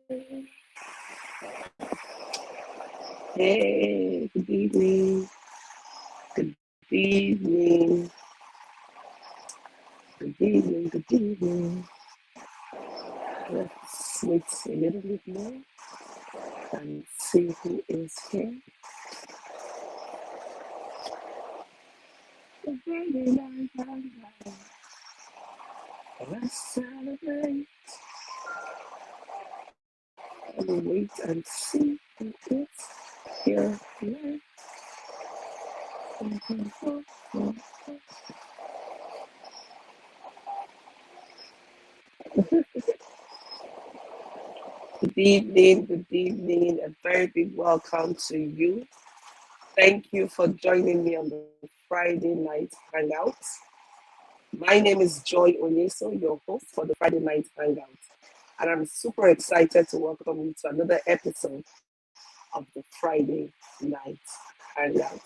Hey, good evening. Good evening. Good evening. Good evening. Let's wait a little bit more and see who is here. The Friday night hangout. Let's celebrate and wait and see who is here tonight. Good evening, a very big welcome to you. Thank you for joining me on the Friday night hangout. My name is Onyesoh, your host for the Friday night hangout. And I'm super excited to welcome you to another episode of the Friday night hangout.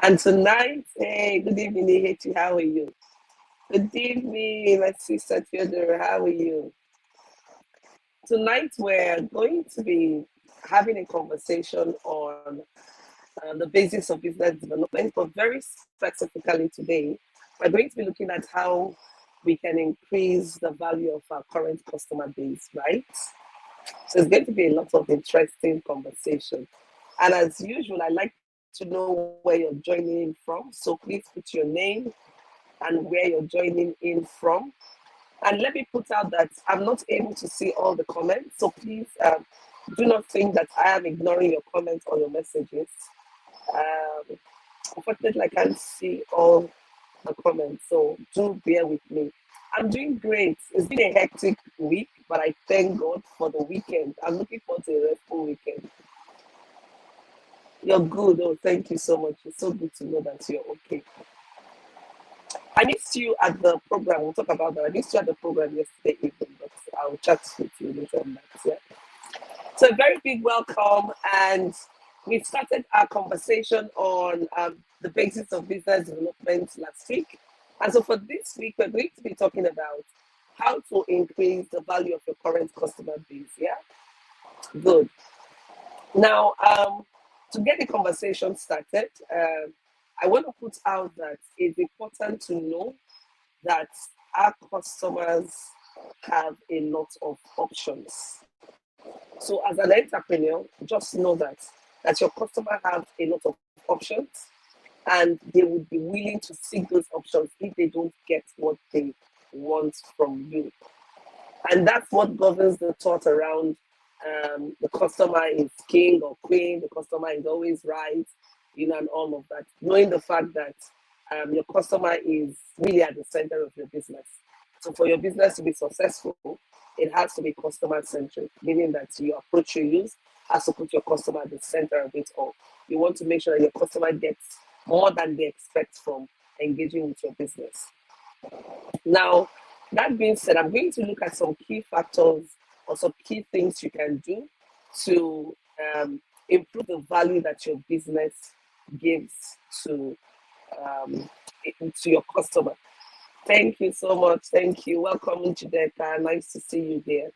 And tonight, hey, good evening, Ehechi, how are you? Good evening, my sister Theodore, how are you? Tonight, we're going to be having a conversation on the basics of business development, but very specifically today, we're going to be looking at how we can increase the value of our current customer base, right? So it's going to be a lot of interesting conversation. And as usual, I like to know where you're joining in from. So please put your name and where you're joining in from. And let me put out that I'm not able to see all the comments. So please do not think that I am ignoring your comments or your messages. Unfortunately, I can't see all the comments, so do bear with me. I'm doing great. It's been a hectic week, but I thank God for the weekend. I'm looking forward to a restful weekend. You're good. Oh, thank you so much. It's so good to know that you're okay. I missed you at the program. We'll talk about that. I missed you at the program yesterday evening, but I'll chat with you later on that. Yeah. So a very big welcome, and we started our conversation on the basics of business development last week. And so for this week, we're going to be talking about how to increase the value of your current customer base. Yeah, good. Now, to get the conversation started, I want to put out that it's important to know that our customers have a lot of options. So as an entrepreneur, just know that your customer have a lot of options, and they would be willing to seek those options if they don't get what they want from you. And that's what governs the thought around the customer is king or queen, the customer is always right, and all of that. Knowing the fact that your customer is really at the center of your business. So for your business to be successful, it has to be customer centric, meaning that your approach you use has to put your customer at the center of it all. You want to make sure that your customer gets more than they expect from engaging with your business. Now, that being said, I'm going to look at some key factors or some key things you can do to improve the value that your business gives to your customer. Thank you so much. Thank you. Welcome, Judeka. Nice to see you there.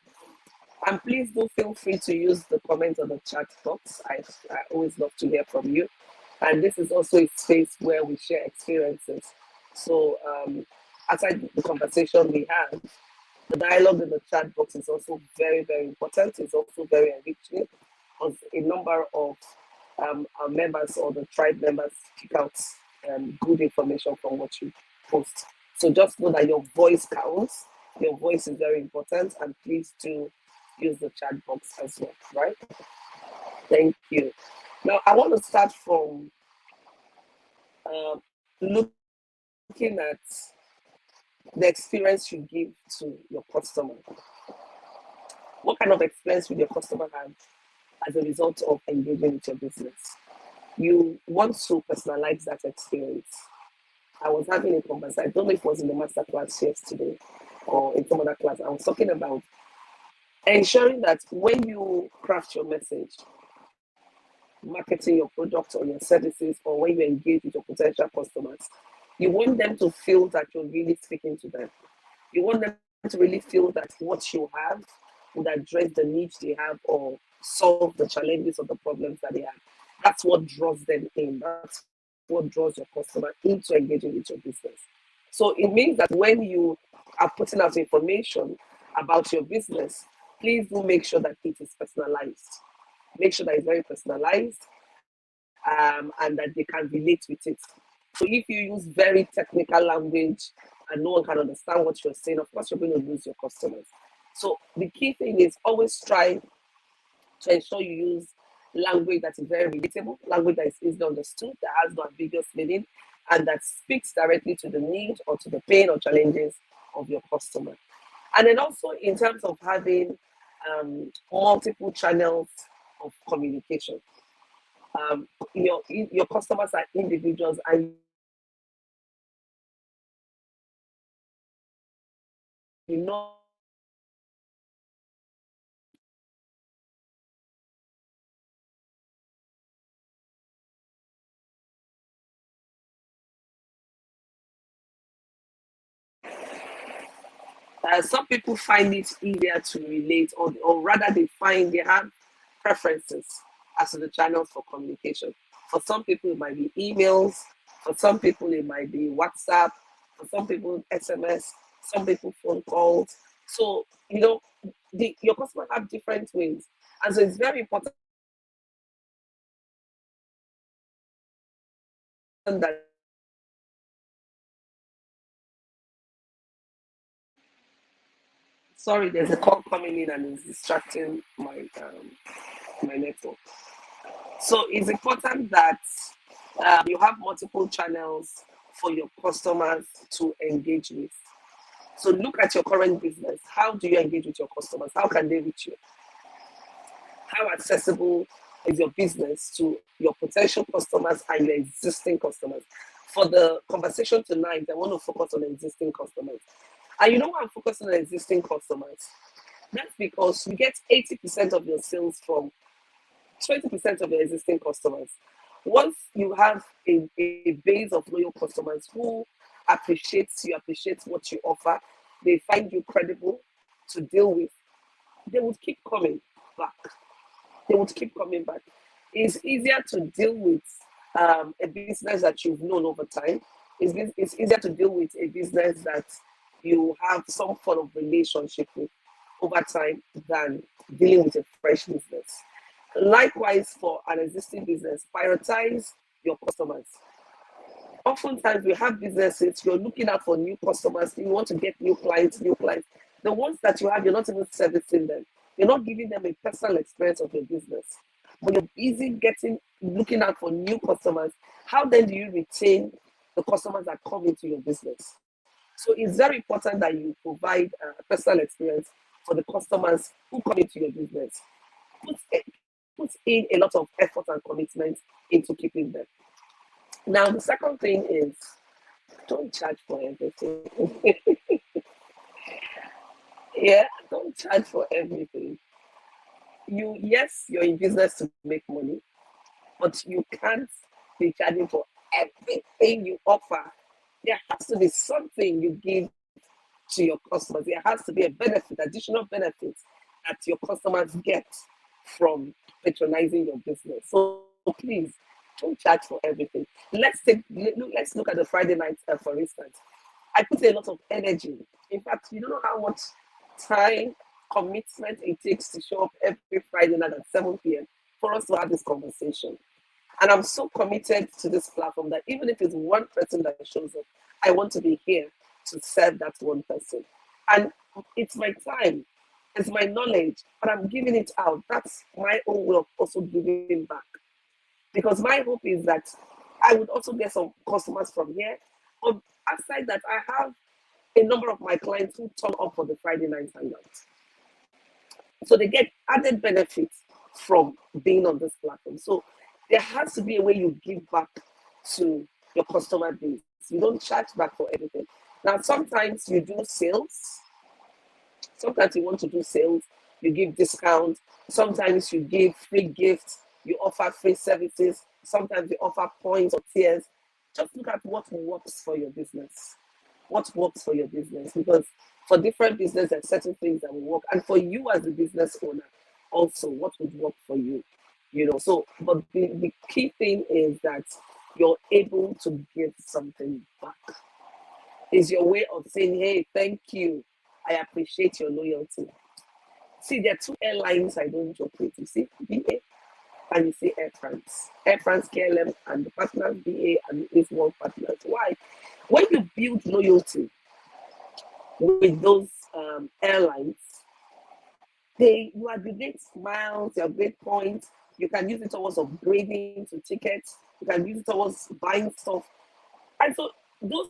And please do feel free to use the comments on the chat box. I always love to hear from you. And this is also a space where we share experiences. So outside the conversation we have, the dialogue in the chat box is also very, very important. It's also very enriching because a number of our members or the tribe members pick out good information from what you post. So just know that your voice counts. Your voice is very important, and please do use the chat box as well, right? Thank you. Now, I want to start from looking at the experience you give to your customer. What kind of experience will your customer have as a result of engaging with your business? You want to personalize that experience. I was having a conversation, I don't know if it was in the master class yesterday or in some other class. I was talking about ensuring that when you craft your message, marketing your products or your services, or when you engage with your potential customers, you want them to feel that you're really speaking to them. You want them to really feel that what you have would address the needs they have or solve the challenges or the problems that they have. That's what draws them in. That's what draws your customer into engaging with your business. So it means that when you are putting out information about your business, please do make sure that it is personalized. Make sure that it's very personalized, and that they can relate with it. So if you use very technical language and no one can understand what you're saying, of course you're going to lose your customers. So the key thing is always try to ensure you use language that is very relatable, language that is easily understood, that has no ambiguous meaning, and that speaks directly to the need or to the pain or challenges of your customer. And then also in terms of having multiple channels of communication. Your customers are individuals, and you know some people find it easier to relate, or rather they find they have preferences as to the channels for communication. For some people it might be emails, for some people it might be WhatsApp, for some people SMS, some people phone calls. So your customers have different ways, and so it's very important that. Sorry, there's a call coming in and it's distracting my network. So it's important that you have multiple channels for your customers to engage with. So look at your current business. How do you engage with your customers? How can they reach you? How accessible is your business to your potential customers and your existing customers? For the conversation tonight, I want to focus on existing customers. And you know why I'm focusing on existing customers? That's because you get 80% of your sales from 20% of your existing customers. Once you have a base of loyal customers who appreciate what you offer, they find you credible to deal with, they would keep coming back. They would keep coming back. It's easier to deal with a business that you've known over time. It's easier to deal with a business that you have some sort of relationship with over time than dealing with a fresh business. Likewise, for an existing business, prioritize your customers. Oftentimes, we have businesses, you're looking out for new customers, you want to get new clients, new clients. The ones that you have, you're not even servicing them. You're not giving them a personal experience of your business. But you're busy looking out for new customers. How then do you retain the customers that come into your business? So it's very important that you provide a personal experience for the customers who come into your business. Put in a lot of effort and commitment into keeping them. Now, the second thing is don't charge for everything. Yeah, don't charge for everything. Yes, you're in business to make money, but you can't be charging for everything you offer. There has to be something you give to your customers. There has to be a benefit, additional benefits that your customers get from patronizing your business. So please don't charge for everything. Let's look at the Friday night, for instance. I put a lot of energy. In fact, you don't know how much time, commitment it takes to show up every Friday night at 7 p.m. for us to have this conversation. And I'm so committed to this platform that even if it's one person that shows up, I want to be here to serve that one person. And it's my time, it's my knowledge, but I'm giving it out. That's my own way of also giving back. Because my hope is that I would also get some customers from here. But aside that, I have a number of my clients who turn up for the Friday night hangout. So they get added benefits from being on this platform. So there has to be a way you give back to your customer base. You don't charge back for everything. Now, sometimes you do sales. Sometimes you want to do sales. You give discounts. Sometimes you give free gifts. You offer free services. Sometimes you offer points or tiers. Just look at what works for your business. What works for your business? Because For different business, there's certain things that will work. And for you as the business owner, also, what would work for you? So, but the key thing is that you're able to give something back. Is your way of saying, hey, thank you. I appreciate your loyalty. See, there are two airlines I don't joke with. You see, BA and you see Air France. Air France, KLM, and the partners, BA and is one partners. Why? When you build loyalty with those airlines, you aggregate miles, you aggregate points. You can use it towards upgrading to tickets. You can use it towards buying stuff. And so those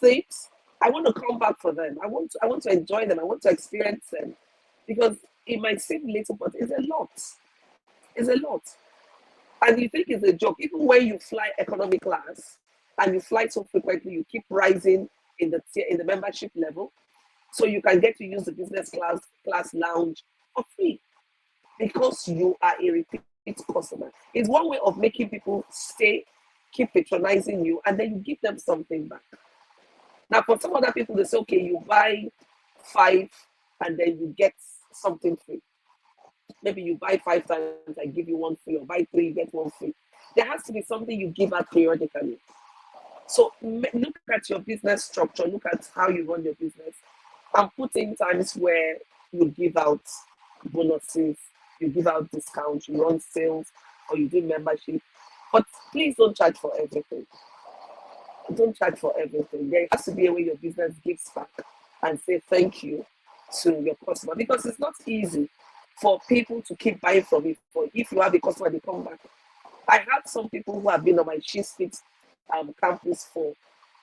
things, I want to come back for them. I want to enjoy them. I want to experience them, because it might seem little, but it's a lot. It's a lot. And you think it's a joke. Even when you fly economy class and you fly so frequently, you keep rising in the membership level, so you can get to use the business class lounge for free because you are a repeat customer. It's one way of making people stay, keep patronizing you, and then you give them something back. Now, for some other people, they say, okay, you buy 5 and then you get something free. Maybe you buy 5 times, I give you 1 free, or buy 3, you get 1 free. There has to be something you give out periodically. So look at your business structure, look at how you run your business, and put in times where you give out bonuses, you give out discounts, you run sales, or you do membership. But please don't charge for everything. Don't charge for everything. There has to be a way your business gives back and say thank you to your customer, because it's not easy for people to keep buying from you. But if you have a customer, they come back. I had some people who have been on my She's Fix campus for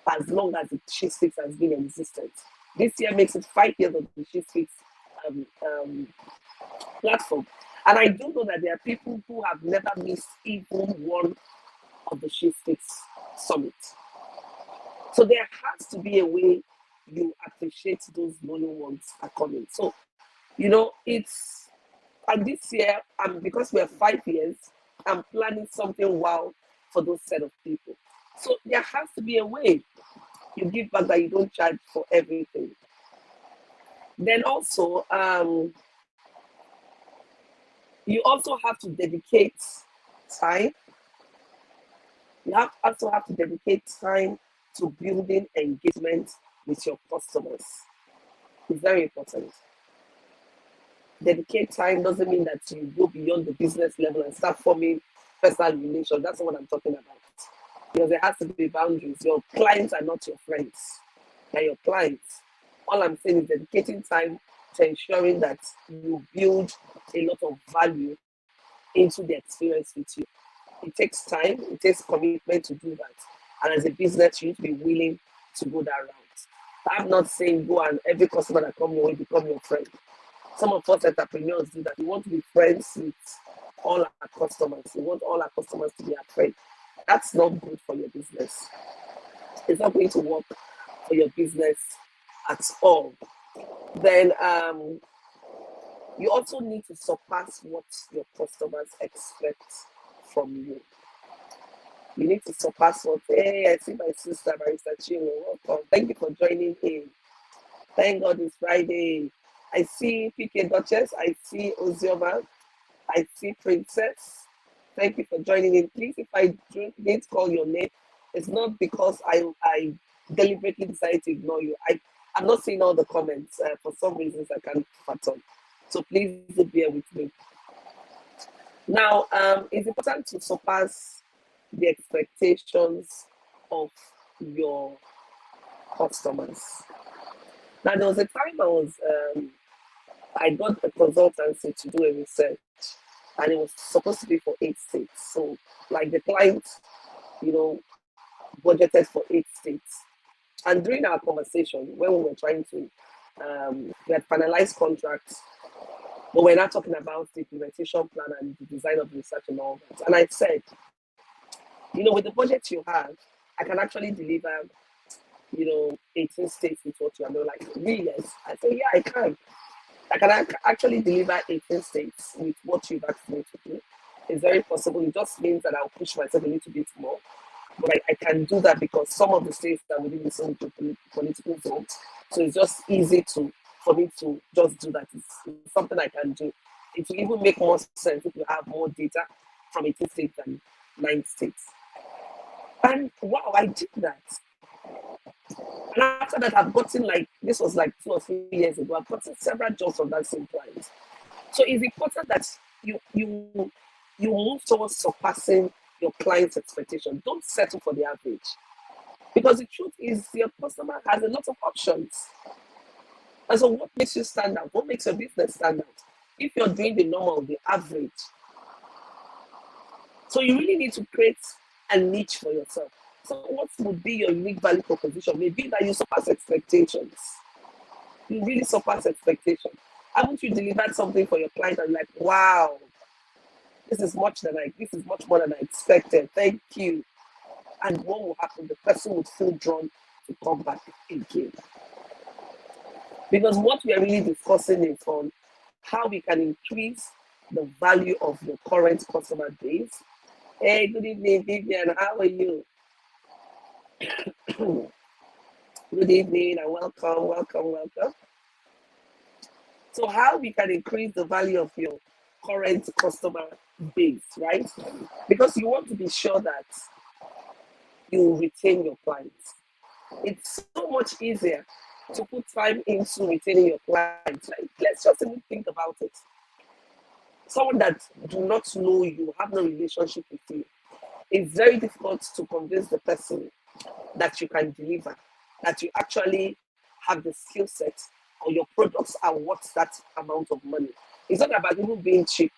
as long as the She's Fix has been in existence. This year makes it 5 years of the She's Fix platform. And I do know that there are people who have never missed even one of the She's Fix summit. So there has to be a way you appreciate those loyal ones are coming. So, it's, and this year, because we're 5 years, I'm planning something wow for those set of people. So there has to be a way you give back that you don't charge for everything. Then also, you also have to dedicate time. You also have to dedicate time to building engagement with your customers. It's very important. Dedicate time doesn't mean that you go beyond the business level and start forming personal relations. That's not what I'm talking about. Because there has to be boundaries. Your clients are not your friends. They're your clients. All I'm saying is dedicating time to ensuring that you build a lot of value into the experience with you. It takes time, it takes commitment to do that. And as a business, you need to be willing to go that route. I'm not saying go and every customer that comes your way become your friend. Some of us entrepreneurs do that. We want to be friends with all our customers. We want all our customers to be our friend. That's not good for your business. It's not going to work for your business at all. Then you also need to surpass what your customers expect from you. You need to surpass what, hey, I see my sister, Marisa Chinwe, welcome. Thank you for joining in. Thank God it's Friday. I see PK Duchess, I see Ozioma, I see Princess. Thank you for joining in. Please, if I didn't call your name, it's not because I deliberately decided to ignore you. I'm not seeing all the comments. For some reasons, I can't fathom. So please do bear with me. Now, it's important to surpass the expectations of your customers. Now, there was a time I got a consultancy to do a research, and it was supposed to be for 8 states. So, like the client, budgeted for 8 states. And during our conversation, when we were trying to, we had finalized contracts, but we're not talking about the implementation plan and the design of the research and all that. And I said, with the budget you have, I can actually deliver, 18 states with what you are. They're like, really? Yes. I said, yeah, I can. I can actually deliver 18 states with what you've asked me to do. It's very possible. It just means that I'll push myself a little bit more. But I can do that because some of the states that within the same political zone, So it's just easy for me to just do that. It's something I can do. It will even make more sense if you have more data from 18 states and 9 states. And wow, I did that. And after that, I've gotten like, this was like 2 or 3 years ago, I've gotten several jobs from that same client. So it's important that you move towards surpassing your client's expectation. Don't settle for the average. Because the truth is, your customer has a lot of options. And so, what makes you stand out? What makes your business stand out? If you're doing the normal, the average. So, you really need to create a niche for yourself. So, what would be your unique value proposition? Maybe that you surpass expectations. You really surpass expectations. Haven't you delivered something for your client and like, wow, this is much more than I expected. Thank you. And what will happen? The person would feel drawn to come back again. Because what we are really discussing is on how we can increase the value of your current customer base. Hey, good evening, Vivian. How are you? Good evening and welcome. So how we can increase the value of your current customer base, right? Because you want to be sure that you retain your clients. It's so much easier to put time into retaining your clients. Like, let's just even think about it. Someone that do not know you, have no relationship with you, it's very difficult to convince the person that you can deliver, that you actually have the skill set or your products are worth that amount of money. It's not about people being cheap.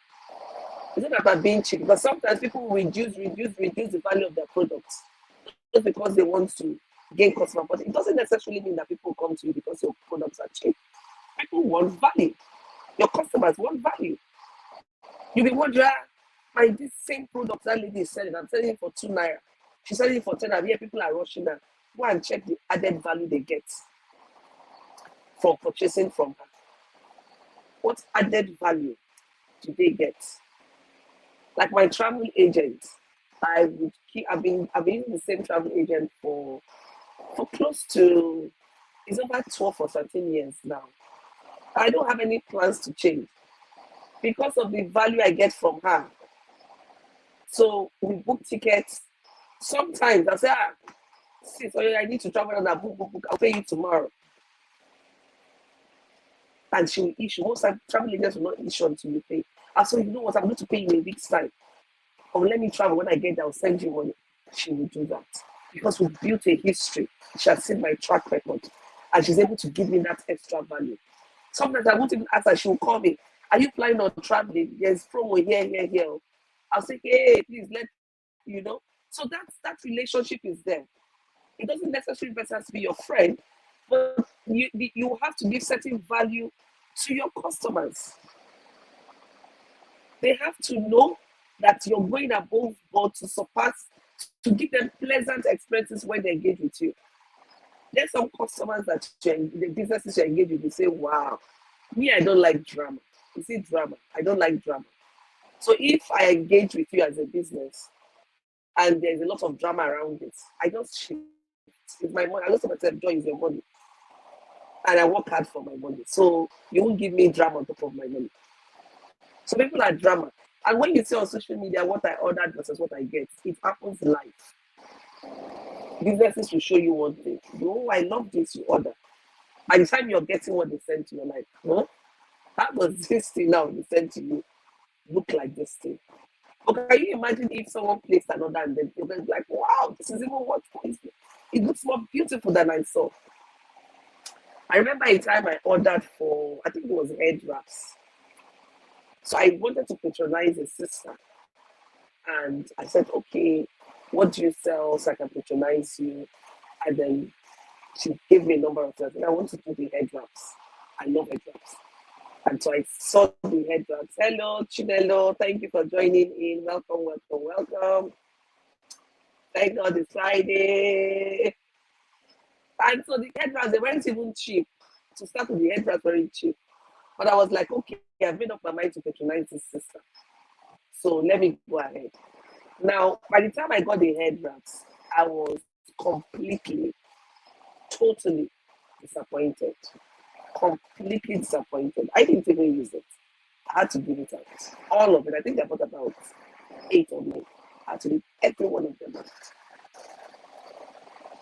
It's not about being cheap because sometimes people reduce the value of their products just because they want to gain customer. But it doesn't necessarily mean that people come to you because your products are cheap. People want value. Your customers want value. You'll be wondering, this same product that lady is selling, I'm selling it for 2 naira. She's selling it for 10 naira. Here people are rushing her. Go and check the added value they get from purchasing from her. What added value do they get? Like my travel agent, I've been using the same travel agent for close to, it's over 12 or 13 years now. I don't have any plans to change because of the value I get from her. So we book tickets. Sometimes I say, sis, I need to travel and book. I'll pay you tomorrow. And she will issue. Most time, travel agents will not issue until you pay. I said, you know what, I'm going to pay you in a week's time. Or let me travel. When I get there, I'll send you money. She will do that. Because we've built a history. She has seen my track record. And she's able to give me that extra value. Sometimes I won't even ask her, she will call me. Are you planning on traveling? There's promo here. I'll say, hey, please let you know. So that relationship is there. It doesn't necessarily have to be your friend, but you have to give certain value to your customers. They have to know that you're going above board to surpass, to give them pleasant experiences when they engage with you. There's some customers that the businesses you engage with, they say, wow, me, I don't like drama. You see drama. I don't like drama. So if I engage with you as a business and there's a lot of drama around it, I just shift. It's my money. I look at myself, joy is your money. And I work hard for my money. So you won't give me drama on top of my money. So people are drama. And when you see on social media what I ordered versus what I get, it happens live. Businesses will show you one thing. Oh, I love this you order. By the time you're getting what they sent to you, you're like, huh? That was this thing now they sent to you. Look like this thing. Okay, can you imagine if someone placed an order and then you're going to be like, wow, this is even what it looks more beautiful than I saw. I remember a time I ordered for, I think it was head wraps. So I wanted to patronize a sister. And I said, okay, what do you sell so I can patronize you? And then she gave me a number of things. And I want to do the head wraps. I love head wraps. And so I saw the head wraps. Hello, Chinelo. Thank you for joining in. Welcome. Thank God it's Friday. And so the head wraps, they weren't even cheap. To start with, the head wraps very cheap. But I was like, okay, I've made up my mind to patronize this sister. So let me go ahead. Now, by the time I got the head wraps, I was completely, totally disappointed, completely disappointed. I didn't even use it. I had to give it out. All of it. I think I bought about 8 or 9. I had to leave every one of them out.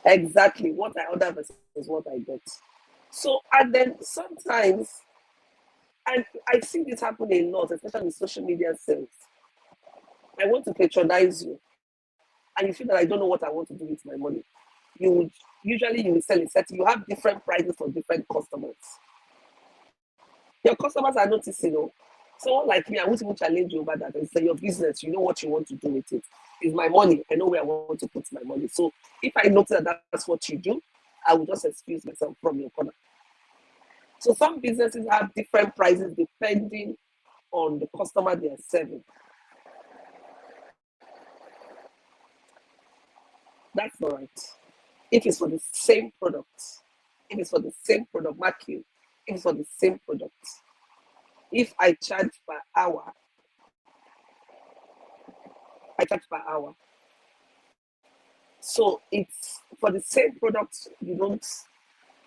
Exactly what I ordered versus what I got. So, and then sometimes, and I see this happen a lot, especially in social media sales. I want to patronize you, and you feel that I don't know what I want to do with my money. You would usually you will sell a set. You have different prices for different customers. Your customers are noticing, someone like me, I won't even challenge you over that. It's your business. You know what you want to do with it. It's my money. I know where I want to put my money. So if I notice that that's what you do, I will just excuse myself from your corner. So some businesses have different prices depending on the customer they are serving. That's not right. If it's for the same product, mark you. If it's for the same product, if I charge per hour, I charge per hour. So it's for the same product, you don't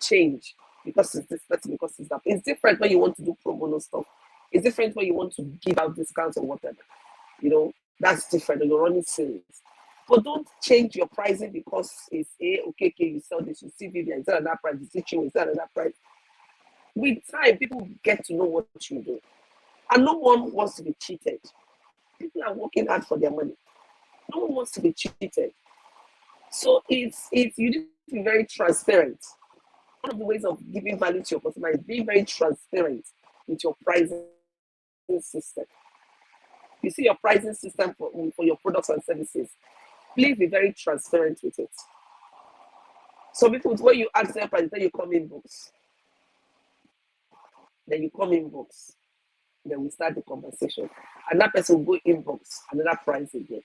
change because it's this person, because it's that. It's different when you want to do pro bono stuff. It's different when you want to give out discounts or whatever. That's different when you're running sales. But don't change your pricing because it's okay, you sell this, you see Vivian, it's another price, you see Chinwe, it's another price. With time, people get to know what you do. And no one wants to be cheated. People are working hard for their money. No one wants to be cheated. So it's you need to be very transparent. One of the ways of giving value to your customer is being very transparent with your pricing system. You see your pricing system for your products and services. Please be very transparent with it. So people, when you ask their price, then you come in books. Then we start the conversation. And that person will go inbox another price again.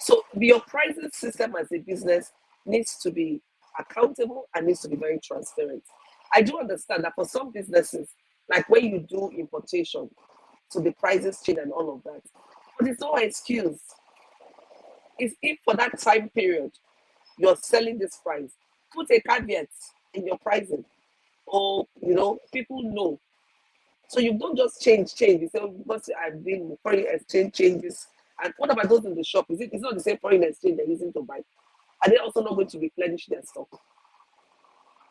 So your pricing system as a business needs to be accountable and needs to be very transparent. I do understand that for some businesses, like when you do importation, so the prices change and all of that. But it's no excuse. It's if for that time period you're selling this price, put a caveat in your pricing. Or people know. So you don't just change. You say, because I've been foreign exchange changes. And what about those in the shop? It's not the same foreign exchange they're using to buy? Are they also not going to replenish their stock?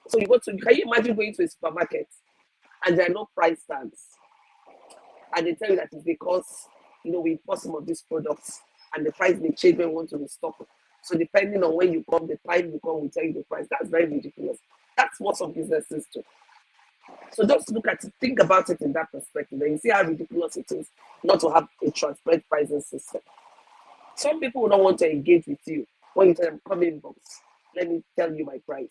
So can you imagine going to a supermarket and there are no price tags? And they tell you that it's because we import some of these products and the price may change when we want to restock. So depending on when you come, the time you come, we tell you the price. That's very ridiculous. That's what some businesses do. So just look at it, think about it in that perspective, and you see how ridiculous it is not to have a transparent pricing system. Some people don't want to engage with you when you tell them, come in box, let me tell you my price.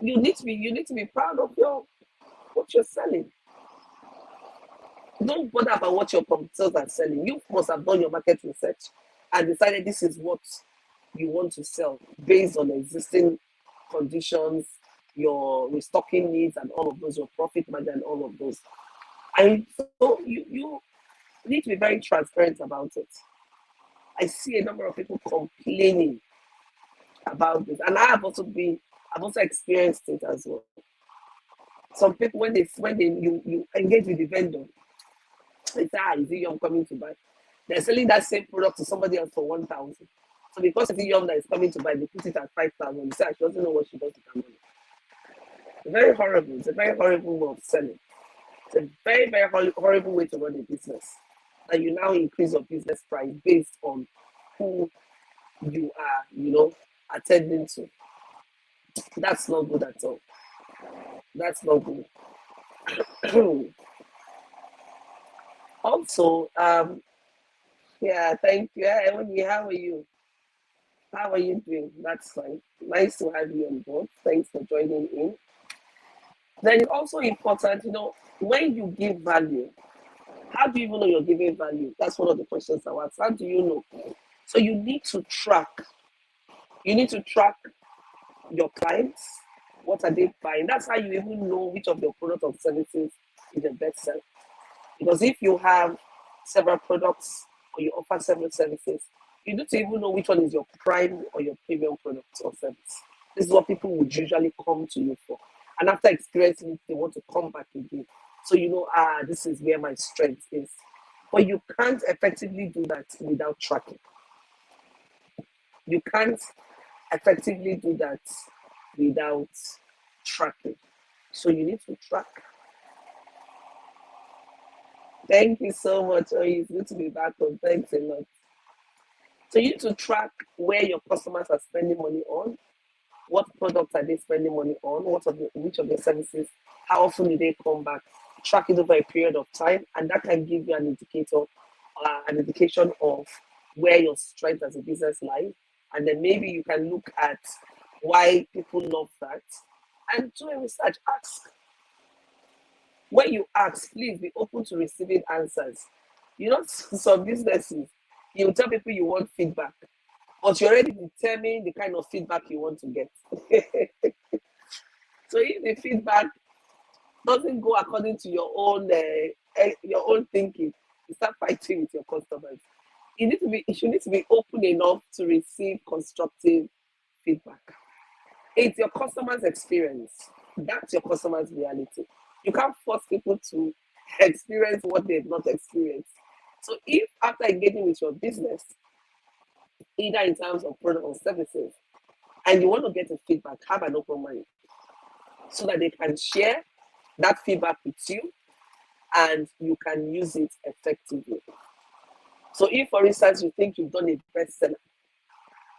You need to be proud of what you're selling. Don't bother about what your competitors are selling. You must have done your market research and decided this is what you want to sell based on existing conditions, your restocking needs and all of those, your profit margin and all of those. And so you need to be very transparent about it. I see a number of people complaining about this, and I've also experienced it as well. Some people when you engage with the vendor, they say, is it Yum coming to buy? They're selling that same product to somebody else for 1,000. So because it's Yum that is coming to buy, they put it at 5,000. They say, she doesn't know what she does with her money. It's very horrible. It's a very horrible way of selling. It's a very, very horrible way to run a business. And you now increase your business price based on who you are, attending to. That's not good at all. That's not good. Also, yeah, thank you. Hey, Emily, how are you? How are you doing? That's fine. Nice to have you on board. Thanks for joining in. Then it's also important, when you give value, how do you even know you're giving value? That's one of the questions I ask. How do you know? So you need to track. You need to track your clients. What are they buying? That's how you even know which of your products or services is the best seller. Because if you have several products or you offer several services, you need to even know which one is your prime or your premium product or service. This is what people would usually come to you for. And after experiencing it, they want to come back again. So you know, this is where my strength is. But you can't effectively do that without tracking. You can't effectively do that without tracking. So you need to track. Thank you so much. Oh, it's good to be back on. Thanks a lot. So you need to track where your customers are spending money on, what products are they spending money on, which of the services, how often do they come back, track it over a period of time, and that can give you an indicator, an indication of where your strength as a business lies. And then maybe you can look at why people love that and do a research. Ask. When you ask, please be open to receiving answers. You know, some businesses, you tell people you want feedback, but you already determine the kind of feedback you want to get. So if the feedback doesn't go according to your own thinking, you start fighting with your customers. You should need to be open enough to receive constructive feedback. It's your customer's experience. That's your customer's reality. You can't force people to experience what they've not experienced. So if after engaging with your business, either in terms of product or services, and you want to get a feedback, have an open mind so that they can share that feedback with you and you can use it effectively. So if, for instance, you think you've done a bestseller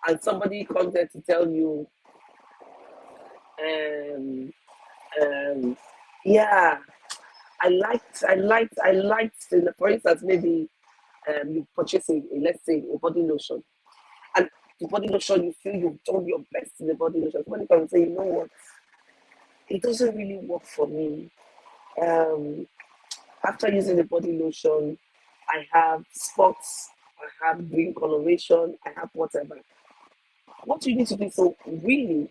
and somebody comes there to tell you, yeah, I liked, for instance, maybe you purchase let's say, a body lotion. And the body lotion, you feel you've done your best in the body lotion. Somebody comes and say, you know what, it doesn't really work for me. After using the body lotion, I have spots, I have green coloration, I have whatever. What do you need to do? So really,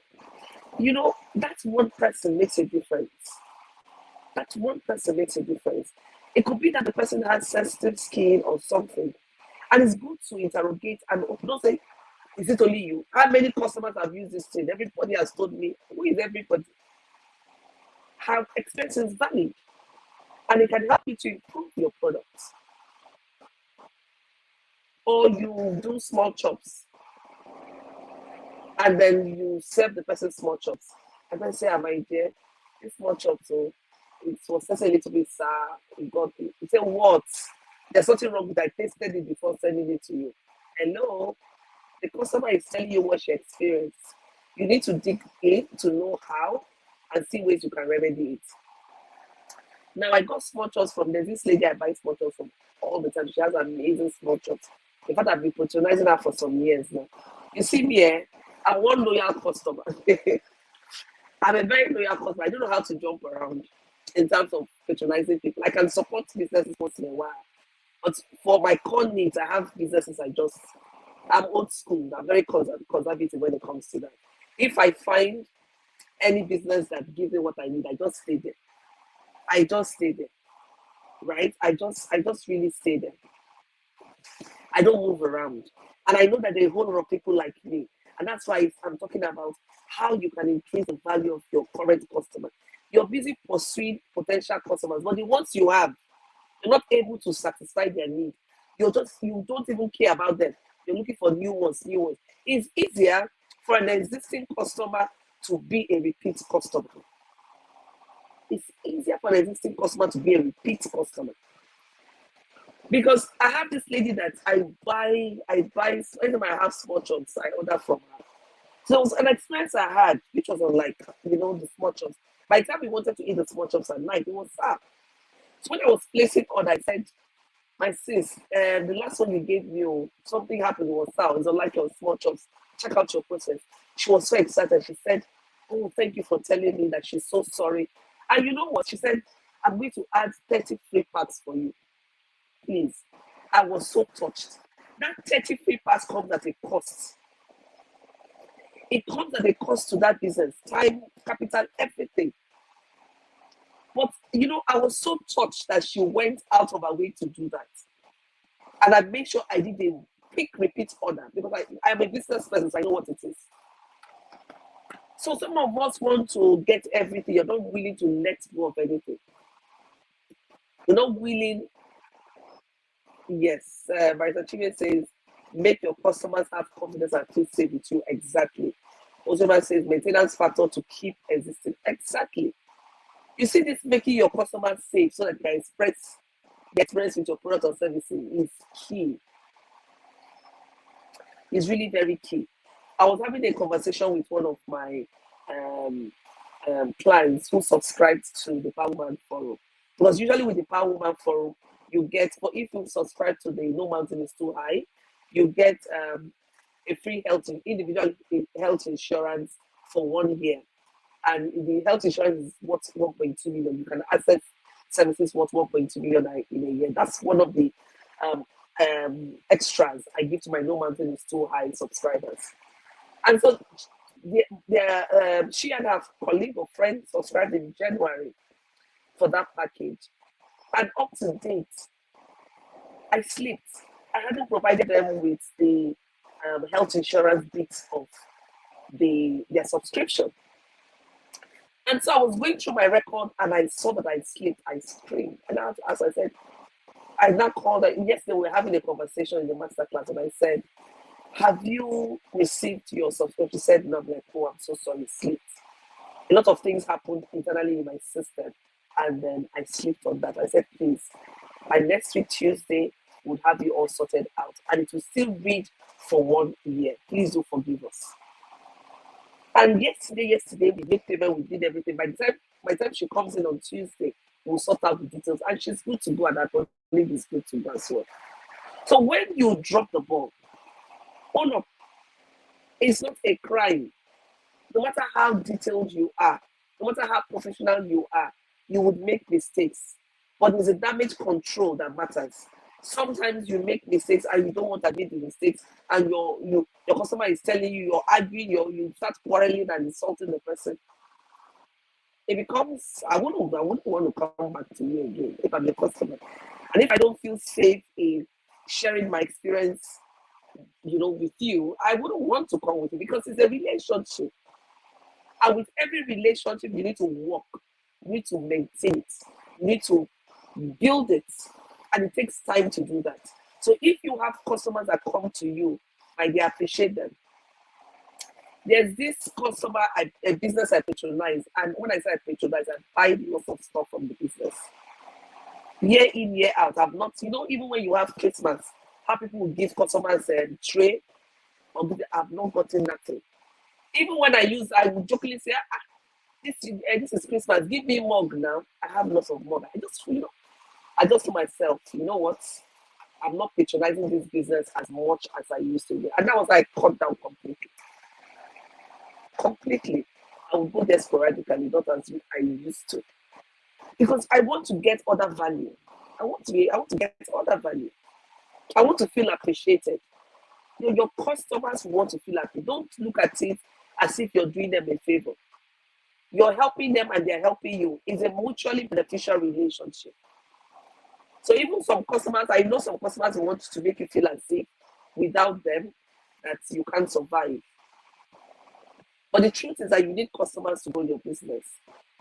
you know, that one person makes a difference. That one person makes a difference. It could be that the person has sensitive skin or something. And it's good to interrogate and don't say, is it only you? How many customers have used this thing? Everybody has told me. Who is everybody? Have experience is valid. And it can help you to improve your products. Or you do small chops and then you serve the person small chops. And then say, my dear, this small chops, so it was just a little bit sour. You say, what? There's nothing wrong with it. I tasted it before sending it to you. Hello? The customer is telling you what she experienced. You need to dig in to know how and see ways you can remedy it. Now, I got small chops from this lady I buy small chops from all the time. She has amazing small chops. In fact, I've been patronizing her for some years now. You see me here, I'm one loyal customer. I'm a very loyal customer. I don't know how to jump around in terms of patronizing people. I can support businesses once in a while. But for my core needs, I have businesses I'm old school. I'm very conservative when it comes to that. If I find any business that gives me what I need, I just stay there. Right? I just really stay there. I don't move around. And I know that there are a whole lot of people like me. And that's why I'm talking about how you can increase the value of your current customer. You're busy pursuing potential customers, but the ones you have, you're not able to satisfy their need. You don't even care about them. You're looking for new ones. It's easier for an existing customer to be a repeat customer. It's easier for an existing customer to be a repeat customer. Because I have this lady that I buy, anytime I have small chops, I order from her. So it was an experience I had, which was unlike, the small chops. By the time we wanted to eat the small chops at night, it was sad. So when I was placing order, I said, my sis, the last one you gave me, something happened, it was sour. It's unlike your small chops. Check out your process. She was so excited. She said, oh, thank you for telling me that she's so sorry. And you know what? She said, I'm going to add 30 free packs for you. Please. I was so touched. That 30 free packs comes at a cost. It comes at a cost to that business. Time, capital, everything. But, I was so touched that she went out of her way to do that. And I made sure I did a quick repeat order because I'm a business person, so I know what it is. So some of us want to get everything. You're not willing to let go of anything. You're not willing. Yes, Marita Chime says, make your customers have confidence and feel safe with you. Exactly. Ozoma says, maintenance factor to keep existing. Exactly. You see, this making your customers safe so that they can express the experience with your product or services is key. It's really very key. I was having a conversation with one of my um, clients who subscribed to the Power Woman Forum. Because usually with the Power Woman Forum, you get, but if you subscribe to the No Mountain is Too High, you get a free individual health insurance for 1 year. And the health insurance is worth 1.2 million. You can access services worth 1.2 million in a year. That's one of the um, extras I give to my No Mountain is Too High subscribers. And so she and her colleague or friend subscribed in January for that package. And up to date, I slept. I hadn't provided them with the health insurance bits of their subscription. And so I was going through my record and I saw that I slept. I screamed. And as I said, I now called her. Yesterday we were having a conversation in the masterclass and I said, have you received your subscription? She said, no. I'm like, oh, I'm so sorry, sleep. A lot of things happened internally in my system. And then I slept on that. I said, please, by next week, Tuesday, we'll have you all sorted out. And it will still read for 1 year. Please do forgive us. And yesterday, we made payment, we did everything. By the time she comes in on Tuesday, we'll sort out the details. And she's good to go, and I believe is good to go as well. So when you drop the ball, own up. It's not a crime. No matter how detailed you are, no matter how professional you are, you would make mistakes. But it's a damage control that matters. Sometimes you make mistakes and you don't want to admit the mistakes, and your customer is telling you, you're arguing, you start quarreling and insulting the person. It becomes, I wouldn't want to come back to you again if I'm the customer. And if I don't feel safe in sharing my experience, with you, I wouldn't want to come with you because it's a relationship. And with every relationship, you need to work, you need to maintain it, you need to build it, and it takes time to do that. So if you have customers that come to you and they appreciate them, there's this customer, a business I patronize, and when I say I patronize, I buy lots of stuff from the business. Year in, year out, I've not, even when you have Christmas, how people will give customers a tray, I've not gotten nothing. Even when I would jokingly say, this is Christmas, give me mug now. I have lots of mug. I just to myself, you know what? I'm not patronizing this business as much as I used to do. And that was like cut down completely. Completely. I would go there sporadically, not as I used to. Because I want to get other value. I want to get other value. I want to feel appreciated. Your customers want to feel happy. Don't look at it as if you're doing them a favor. You're helping them and they're helping you. It's a mutually beneficial relationship. So even some customers, I know some customers who want to make you feel as if without them that you can't survive. But the truth is that you need customers to grow your business,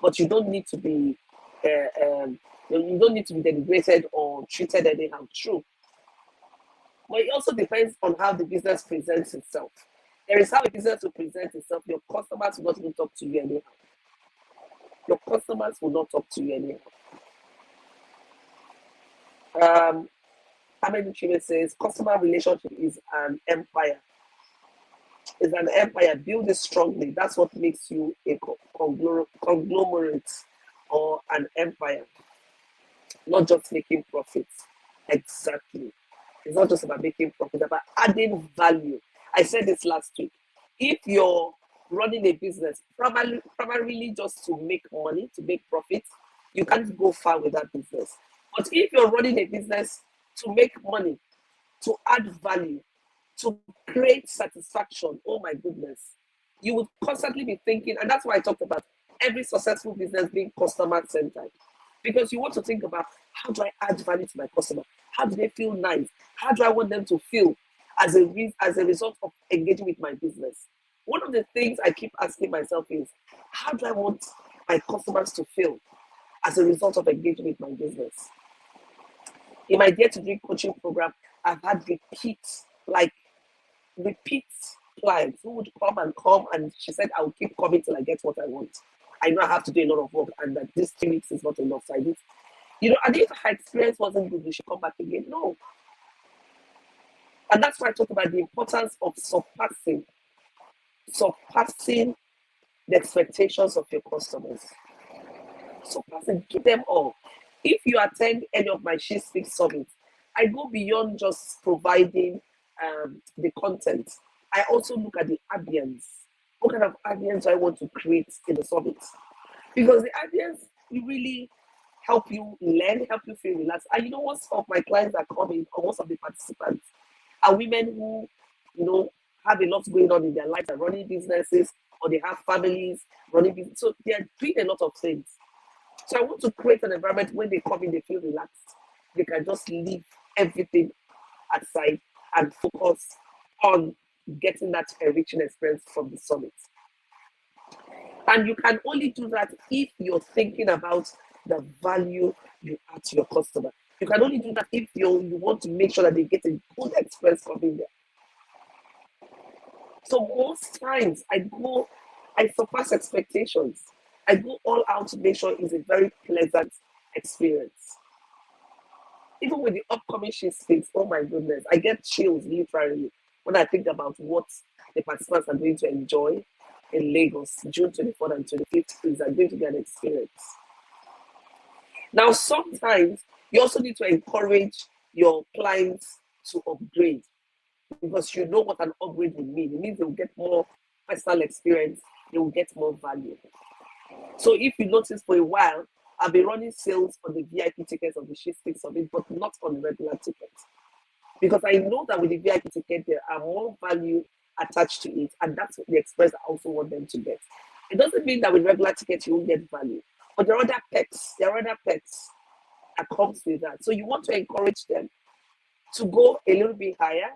but you don't need to be denigrated or treated anyhow. True. But it also depends on how the business presents itself. There is how a business will present itself. Your customers will not even talk to you anyhow. Your customers will not talk to you anyhow. Ahmed Chime says, customer relationship is an empire. It's an empire. Build it strongly. That's what makes you a conglomerate or an empire. Not just making profits. Exactly. It's not just about making profit, it's about adding value. I said this last week. If you're running a business primarily just to make money, to make profit, you can't go far with that business. But if you're running a business to make money, to add value, to create satisfaction, oh my goodness, you would constantly be thinking, and that's why I talked about every successful business being customer-centered. Because you want to think about, how do I add value to my customer? How do they feel nice? How do I want them to feel as a result of engaging with my business? One of the things I keep asking myself is, how do I want my customers to feel as a result of engaging with my business? In my Dare to Dream coaching program, I've had like repeat clients who would come, and she said, I will keep coming till I get what I want. I know I have to do a lot of work, and that this 3 weeks is not enough. So I did, and if her experience wasn't good, we should come back again. No. And that's why I talk about the importance of surpassing the expectations of your customers. Surpassing, give them all. If you attend any of my She Speaks summits, I go beyond just providing the content. I also look at the ambience. What kind of ambience I want to create in the summit? Because the ambience will really help you learn, help you feel relaxed. And most of my clients are coming, or most of the participants are women who, have a lot going on in their lives, are running businesses, or they have families running business. So they are doing a lot of things. So I want to create an environment when they come in, they feel relaxed. They can just leave everything aside and focus on getting that enriching experience from the summit. And you can only do that if you're thinking about the value you add to your customer. You can only do that if you want to make sure that they get a good experience from in there. So most times I surpass expectations. I go all out to make sure it's a very pleasant experience. Even with the upcoming She Speaks, oh my goodness, I get chills literally when I think about what the participants are going to enjoy in Lagos, June 24th and 25th. Is going to be an experience. Now, sometimes you also need to encourage your clients to upgrade, because you know what an upgrade will mean. It means they will get more personal experience, they will get more value. So if you notice, for a while, I've been running sales on the VIP tickets of the She Speaks Summit, but not on the regular tickets. Because I know that with the VIP ticket, there are more value attached to it, and that's what the express I also want them to get. It doesn't mean that with regular tickets you won't get value, but there are other perks. That comes with that. So you want to encourage them to go a little bit higher,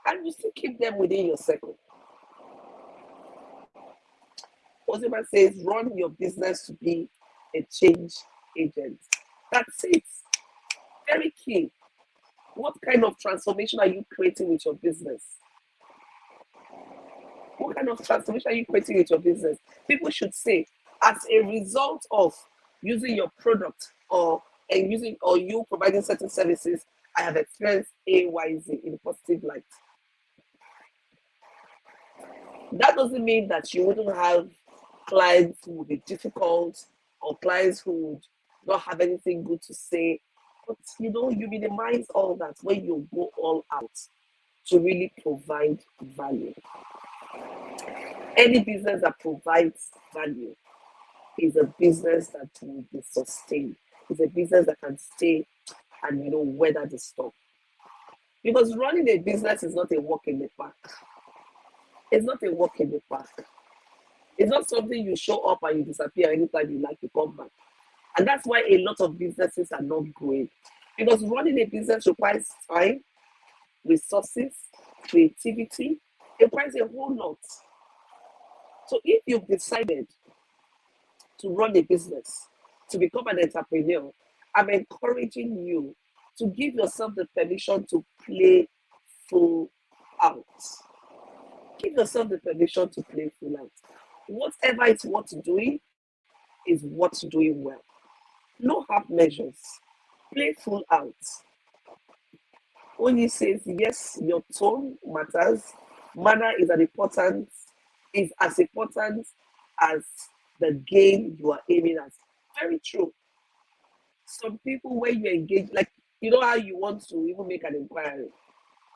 and you still keep them within your circle. Osima says, run your business to be a change agent. That's it. Very key. What kind of transformation are you creating with your business? What kind of transformation are you creating with your business? People should say, as a result of using your product or you providing certain services, I have experienced AYZ in a positive light. That doesn't mean that you wouldn't have clients who would be difficult, or clients who would not have anything good to say. But you minimize all that when you go all out to really provide value. Any business that provides value is a business that will be sustained. It's a business that can stay and weather the storm. Because running a business is not a walk in the park. It's not a walk in the park. It's not something you show up and you disappear anytime you like to come back. And that's why a lot of businesses are not growing. Because running a business requires time, resources, creativity. It requires a whole lot. So if you've decided to run a business, to become an entrepreneur, I'm encouraging you to give yourself the permission to play full out. Give yourself the permission to play full out. Whatever it's worth doing is worth doing well. No half measures. Play full out. When he says, yes, your tone matters, manner is as important as the game you are aiming at. Very true. Some people, when you engage, like, how you want to even make an inquiry.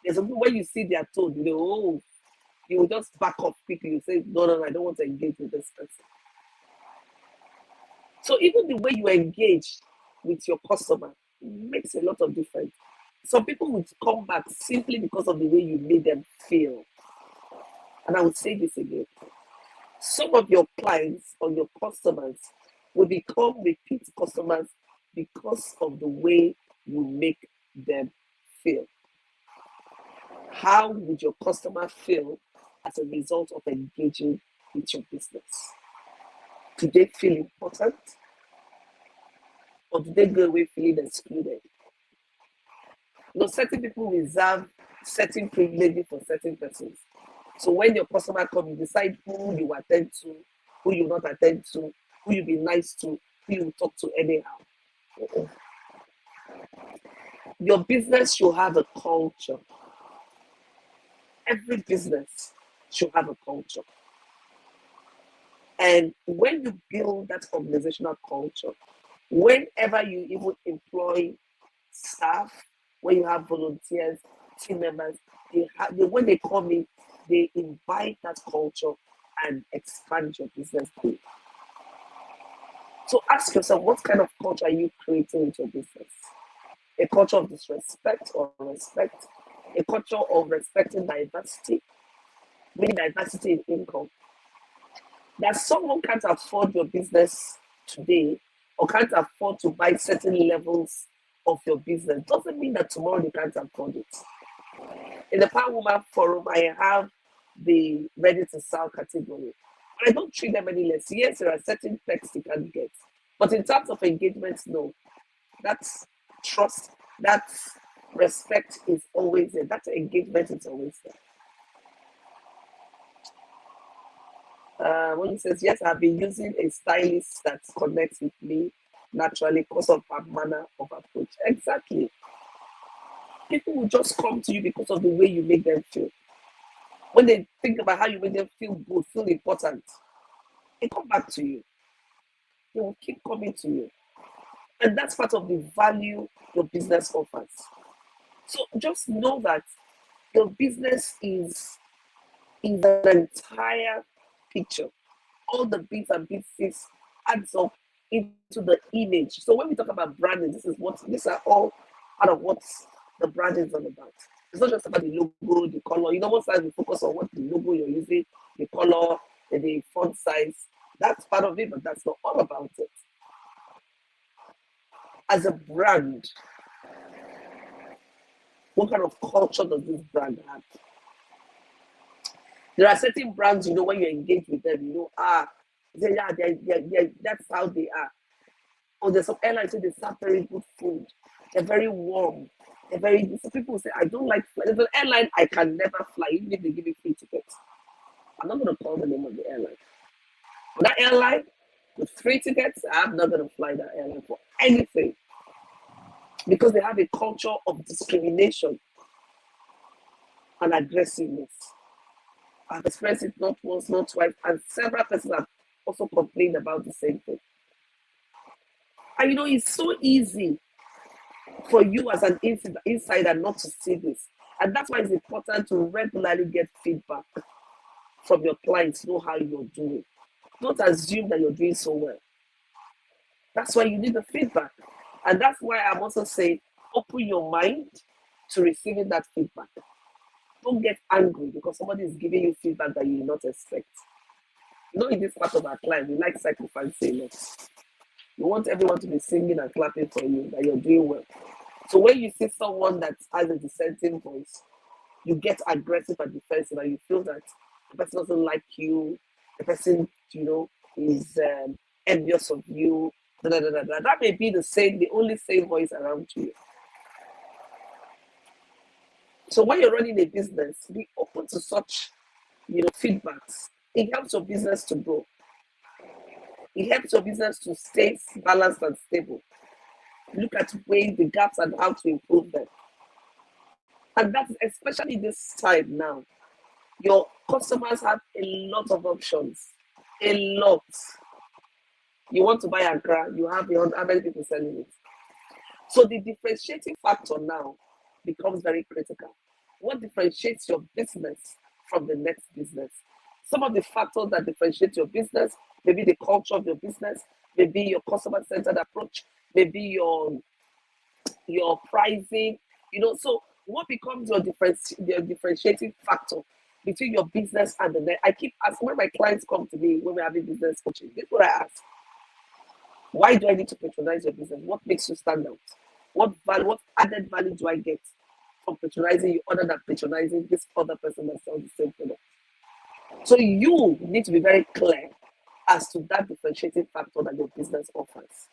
There's some people, when you see their tone, you will just back up quickly. You say, no, I don't want to engage with this person. So even the way you engage with your customer makes a lot of difference. Some people would come back simply because of the way you made them feel. And I would say this again. Some of your clients or your customers will become repeat customers because of the way you make them feel. How would your customer feel as a result of engaging with your business? Do they feel important, or do they go away feeling excluded? Certain people reserve certain privileges for certain persons. So when your customer comes, you decide who you attend to, who you not attend to, who you be nice to, who you talk to anyhow. Your business should have a culture. Every business should have a culture. And when you build that organizational culture, whenever you even employ staff, when you have volunteers, team members, when they come in, they invite that culture and expand your business. So ask yourself, what kind of culture are you creating with your business? A culture of disrespect or respect? A culture of respecting diversity, meaning diversity in income. That someone can't afford your business today or can't afford to buy certain levels of your business doesn't mean that tomorrow they can't afford it. In the Power Woman Forum, I have the ready to sell category. I don't treat them any less. Yes, there are certain perks you can get. But in terms of engagement, no. That's trust, that's respect is always there. That engagement is always there. When he says, yes, I've been using a stylist that connects with me naturally because of her manner of approach. Exactly. People will just come to you because of the way you make them feel. When they think about how you make them feel good, feel important, they come back to you. They will keep coming to you. And that's part of the value your business offers. So just know that your business is an entire picture. All the bits and pieces adds up into the image. So when we talk about branding, these are all part of what the branding is all about. It's not just about the logo, the color. Most times we focus on what the logo you're using, the color, the font size. That's part of it, but that's not all about it. As a brand, what kind of culture does this brand have? There are certain brands, when you engage with them, that's how they are. Or there's some airlines say they serve very good food. They're very warm. So people say, I don't like fly. There's an airline I can never fly, even if they give me free tickets. I'm not going to call the name of the airline. For that airline, with free tickets, I'm not going to fly that airline for anything. Because they have a culture of discrimination and aggressiveness. I've experienced it not once, not twice, and several persons have also complained about the same thing. And it's so easy for you as an insider not to see this. And that's why it's important to regularly get feedback from your clients, know how you're doing. Don't assume that you're doing so well. That's why you need the feedback. And that's why I'm also saying, open your mind to receiving that feedback. Don't get angry because somebody is giving you feedback that you did not expect. In this part of our client, we like sacrifice a lot. You want everyone to be singing and clapping for you, that you're doing well. So when you see someone that has a dissenting voice, you get aggressive and defensive, and you feel that the person doesn't like you, the person, is envious of you. That may be the only same voice around you. So when you're running a business, be open to such, feedbacks. It helps your business to grow. It helps your business to stay balanced and stable. Look at where the gaps and how to improve them. And that's especially this time now. Your customers have a lot of options. A lot. You want to buy Accra, you have how many people selling it. So the differentiating factor now becomes very critical. What differentiates your business from the next business? Some of the factors that differentiate your business, maybe the culture of your business, maybe your customer-centered approach, maybe your pricing, so what becomes your differentiating factor between your business and the next? I keep asking, when my clients come to me, when we're having business coaching, this is what I ask. Why do I need to patronize your business? What makes you stand out? What added value do I get from patronizing you other than patronizing this other person that sells the same product? So you need to be very clear as to that differentiating factor that your business offers.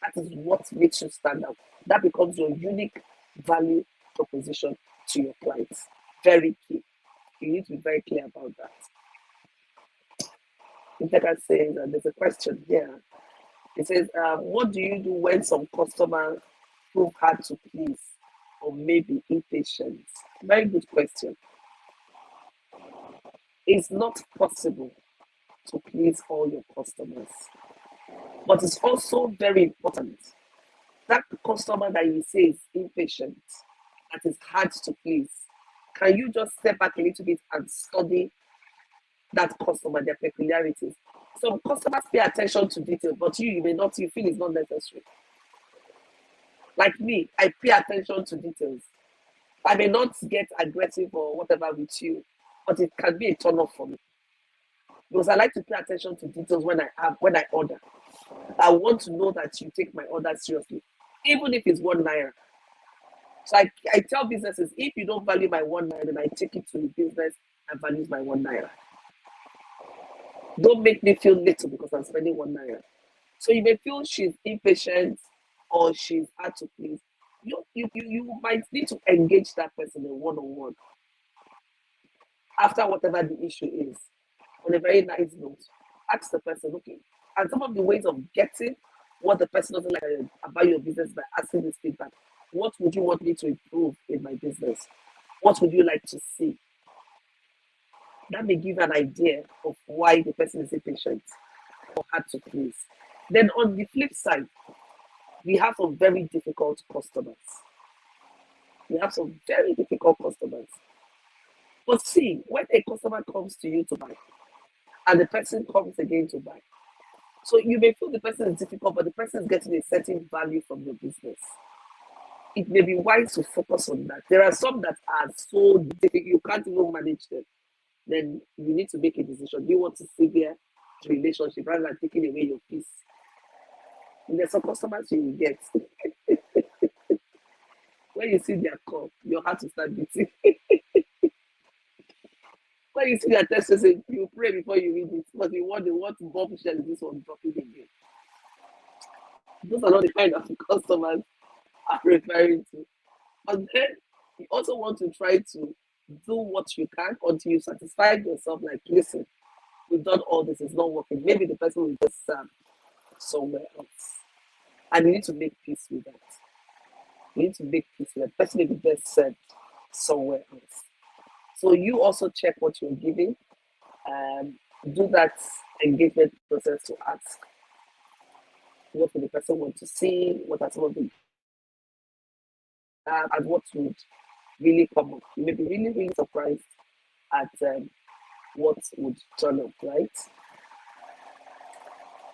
That is what makes you stand out. That becomes your unique value proposition to your clients. Very key. You need to be very clear about that. Inteka says, and there's a question here. It says, what do you do when some customers prove hard to please or maybe impatient? Very good question. It's not possible to please all your customers, but it's also very important that customer that you say is impatient, that is hard to please. Can you just step back a little bit and study that customer, their peculiarities? Some customers pay attention to detail, but you may not, you feel it's not necessary. Like me, I pay attention to details. I may not get aggressive or whatever with you, but it can be a turn off for me. Because I like to pay attention to details when I order. I want to know that you take my order seriously, even if it's 1 naira. So I tell businesses, if you don't value my 1 naira, then I take it to the business and value my 1 naira. Don't make me feel little because I'm spending 1 naira. So you may feel she's impatient or she's hard to please. You might need to engage that person in one-on-one after whatever the issue is, on a very nice note. Ask the person, okay. And some of the ways of getting what the person doesn't like about your business by asking this feedback. What would you want me to improve in my business? What would you like to see? That may give an idea of why the person is impatient or hard to please. Then on the flip side, we have some very difficult customers. We have some very difficult customers. But see, when a customer comes to you to buy, and the person comes again to buy, so you may feel the person is difficult, but the person is getting a certain value from your business. It may be wise to focus on that. There are some that are so difficult, you can't even manage them. Then you need to make a decision. Do you want to severe the relationship rather than taking away your peace? And there's some customers you will get. When you see their call, your heart will start beating. When you see their text message, you pray before you read it. But you want to bombshell this one dropping again. Those are not the kind of customers I'm referring to. But then you also want to try to do what you can until you satisfy yourself. Like, listen, we've done all this, it's not working. Maybe the person will just somewhere else. And you need to make peace with that. You need to make peace with that. The person may be best served somewhere else. So you also check what you're giving. Do that engagement process to ask what would the person want to see, what are some of the and what would really come up. You may be really, really surprised at what would turn up, right?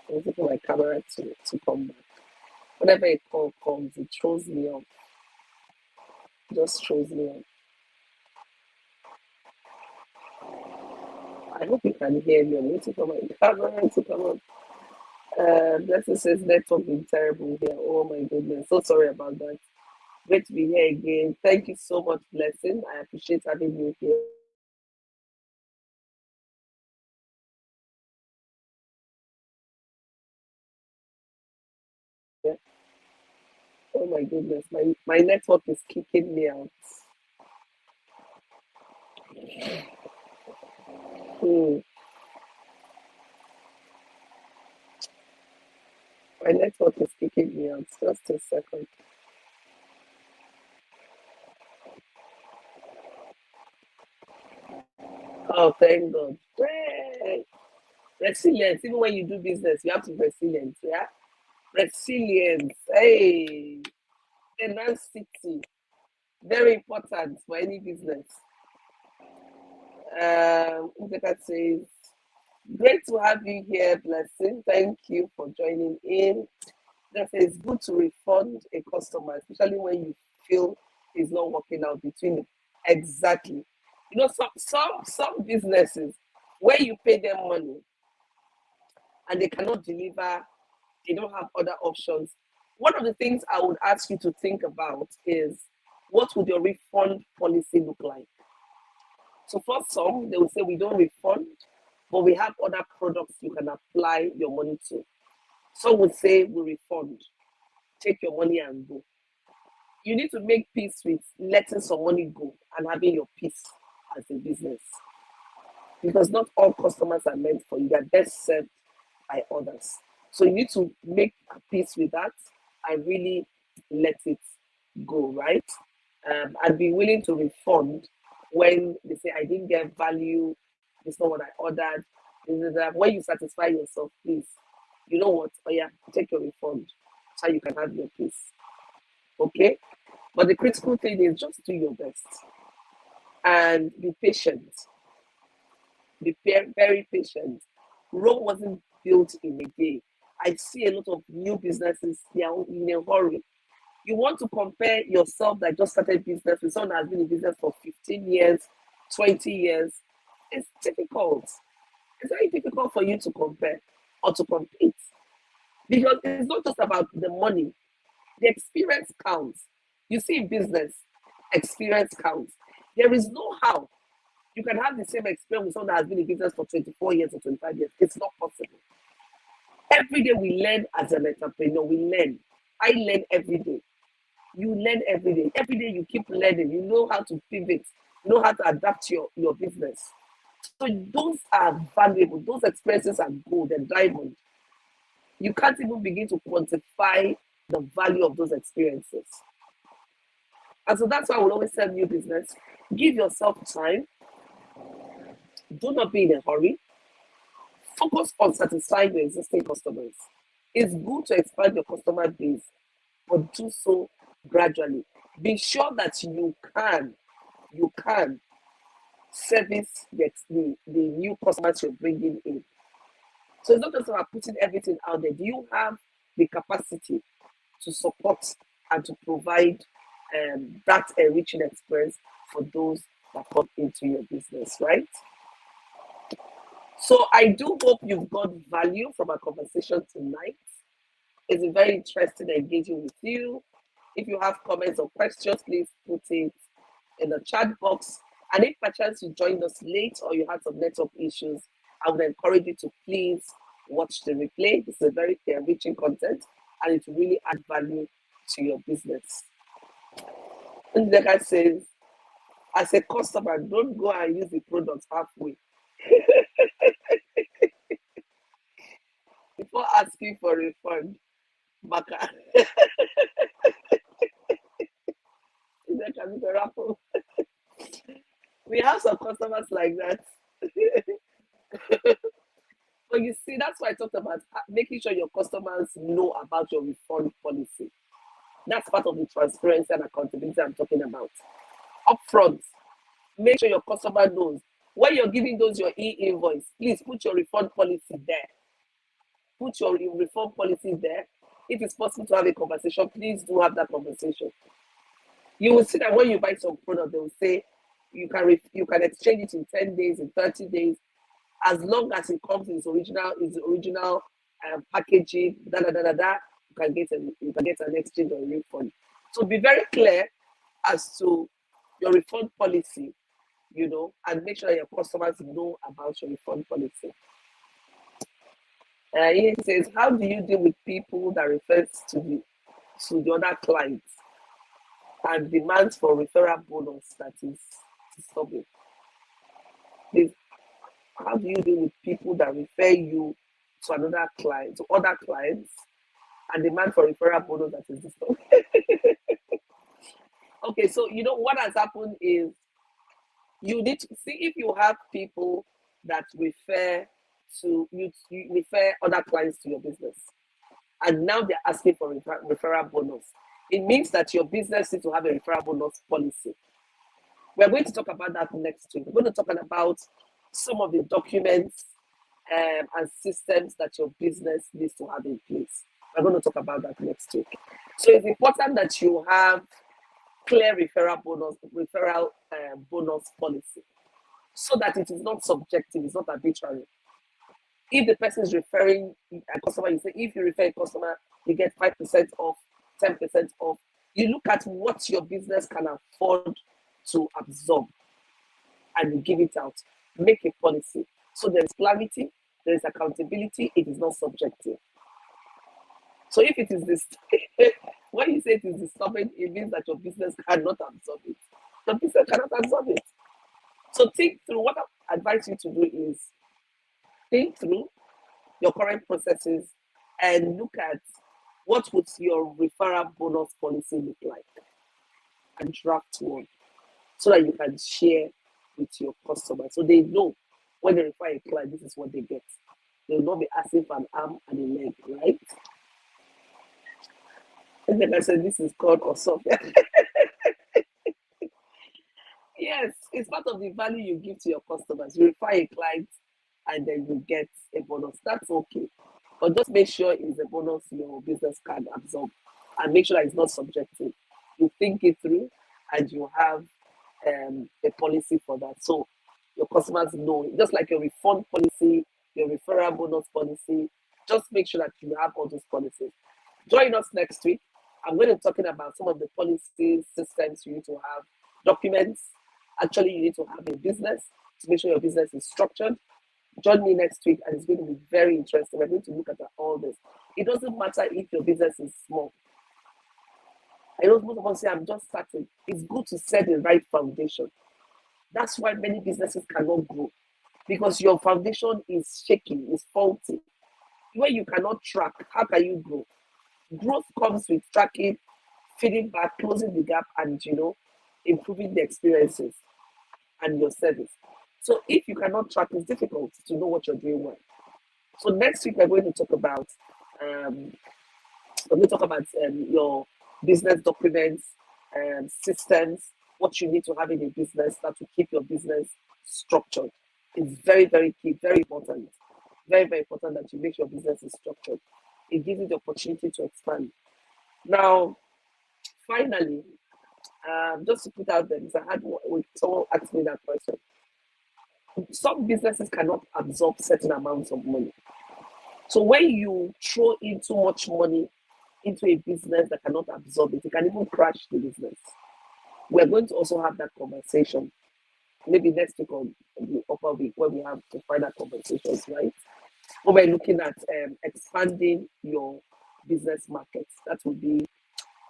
I'm waiting for my camera to come back. Whenever a call comes, it throws me off. Just throws me off. I hope you can hear me. I'm waiting for my camera to come up. Blessing says network been terrible here. Oh my goodness. So sorry about that. Great to be here again. Thank you so much, Blessing. I appreciate having you here. Oh my goodness, my network is kicking me out. Hmm. My network is kicking me out. Just a second. Oh, thank God. Hey. Resilience. Even when you do business, you have to be resilient. Yeah. Resilience. Hey. Tenacity. Very important for any business. Umteka says, great to have you here, Blessing. Thank you for joining in. That it's good to refund a customer, especially when you feel it's not working out between them. Exactly. You know, some businesses where you pay them money and they cannot deliver, they don't have other options. One of the things I would ask you to think about is what would your refund policy look like? So for some, they will say we don't refund. but we have other products you can apply your money to. Some would say we refund, take your money and go. You need to make peace with letting some money go and having your peace as a business. Because not all customers are meant for you, they're best served by others. So you need to make peace with that and really let it go, right? And be willing to refund when they say, I didn't get value, it's not what I ordered. When you satisfy yourself, please, you know what? Oh, yeah, take your refund so you can have your peace. Okay? But the critical thing is just do your best and be patient. Be very patient. Rome wasn't built in a day. I see a lot of new businesses, they are in a hurry. You want to compare yourself that just started business with someone that has been in business for 15 years, 20 years. It's difficult. It's very difficult for you to compare or to compete because it's not just about the money. The experience counts. You see, in business, experience counts. There is no how you can have the same experience with someone that has been in business for 24 years or 25 years. It's not possible. Every day we learn as an entrepreneur. We learn. I learn every day. You learn every day. Every day you keep learning. You know how to pivot. You know how to adapt your business. So those are valuable. Those experiences are gold and diamond. You can't even begin to quantify the value of those experiences. And so that's why I will always tell new business, give yourself time. Do not be in a hurry. Focus on satisfying your existing customers. It's good to expand your customer base, but do so gradually. Be sure that you can service the new customers you're bringing in. So it's not just about putting everything out there. Do you have the capacity to support and to provide that enriching experience for those that come into your business, right? So I do hope you've got value from our conversation tonight. It's been very interesting engaging with you. If you have comments or questions, please put it in the chat box. And if by chance you joined us late or you had some network issues, I would encourage you to please watch the replay. This is a very enriching content and it will really add value to your business. And the guy says, as a customer, don't go and use the product halfway. Before asking for a refund, Baka. We have some customers like that. But you see, that's why I talked about making sure your customers know about your refund policy. That's part of the transparency and accountability I'm talking about. Upfront, make sure your customer knows. When you're giving those your e-invoice, please put your refund policy there. Put your refund policy there. If it's possible to have a conversation, please do have that conversation. You will see that when you buy some product, they will say you can exchange it in 10 days, in 30 days, as long as it comes in its original packaging, you can get an exchange or refund. So be very clear as to your refund policy, and make sure that your customers know about your refund policy. He says, how do you deal with people that refers to the other clients and demands for referral bonus that is disturbing? Please, how do you deal with people that refer you to other clients and demand for referral bonus that is disturbing? Okay, so what has happened is you need to see if you have people that refer other clients to your business, and now they're asking for referral bonus. It means that your business needs to have a referral bonus policy. We're going to talk about that next week. We're going to talk about some of the documents and systems that your business needs to have in place. We're going to talk about that next week. So it's important that you have clear referral bonus policy, so that it is not subjective, it's not arbitrary. If the person is referring a customer, you say if you refer a customer, you get 5% off, 10% off. You look at what your business can afford to absorb and you give it out. Make a policy. So there's clarity, there is accountability, it is not subjective. So if it is this, when you say it is disturbing, it means that your business cannot absorb it. The business cannot absorb it. So think through. What I advise you to do is think through your current processes and look at what would your referral bonus policy look like and draft one so that you can share with your customers so they know when they refer a client, this is what they get. They will not be asking for an arm and a leg, right? And then I said, this is called Onyesoh. Yes, it's part of the value you give to your customers. You refer a client and then you get a bonus. That's okay. But just make sure it's a bonus your business can absorb and make sure that it's not subjective. You think it through and you have a policy for that. So your customers know, just like your refund policy, your referral bonus policy, just make sure that you have all those policies. Join us next week. I'm going to be talking about some of the policies, systems you need to have, documents actually you need to have in business to make sure your business is structured. Join me next week and it's going to be very interesting. We're going to look at all this. It doesn't matter if your business is small. I know most of us say, I'm just starting. It's good to set the right foundation. That's why many businesses cannot grow because your foundation is shaky, is faulty. When you cannot track, how can you grow? Growth comes with tracking, feeding back, closing the gap, and improving the experiences and your service. So if you cannot track, it's difficult to know what you're doing well. So next week we're going to talk about your business documents, systems, what you need to have in a business that will keep your business structured. It's very, very key, very important. Very, very important that you make your business is structured. It gives you the opportunity to expand. Now, finally, just to put out there, because I had someone asked me that question. Some businesses cannot absorb certain amounts of money. So when you throw in too much money into a business that cannot absorb it, it can even crash the business. We're going to also have that conversation. Maybe next week or the upper week where we have to find out conversations, right? When we're looking at expanding your business markets. That will be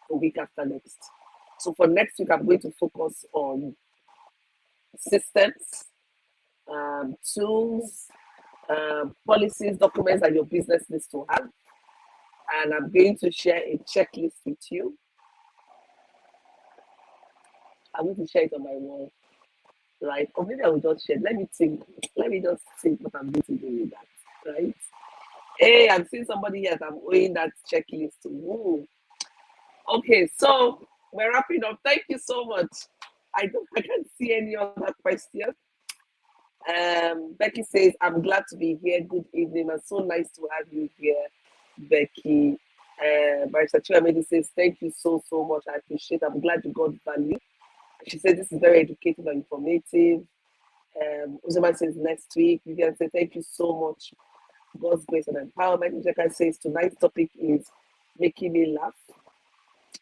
the week after next. So for next week, I'm going to focus on systems, tools, policies, documents that your business needs to have. And I'm going to share a checklist with you. I'm going to share it on my wall, right? Or maybe I will just share. Let me just think what I'm going to do with that, right? Hey, I'm seeing somebody else. I'm owing that checklist to. Ooh. Okay, so we're wrapping up. Thank you so much. I can't see any other questions. Becky says, I'm glad to be here. Good evening. And so nice to have you here, Becky. Barista Chiamedi says, thank you so much. I appreciate it. I'm glad you got value. She said, this is very educative and informative. Uzoma says, next week. Vivian says, thank you so much. God's grace and empowerment. Ujeka says, tonight's topic is making me laugh.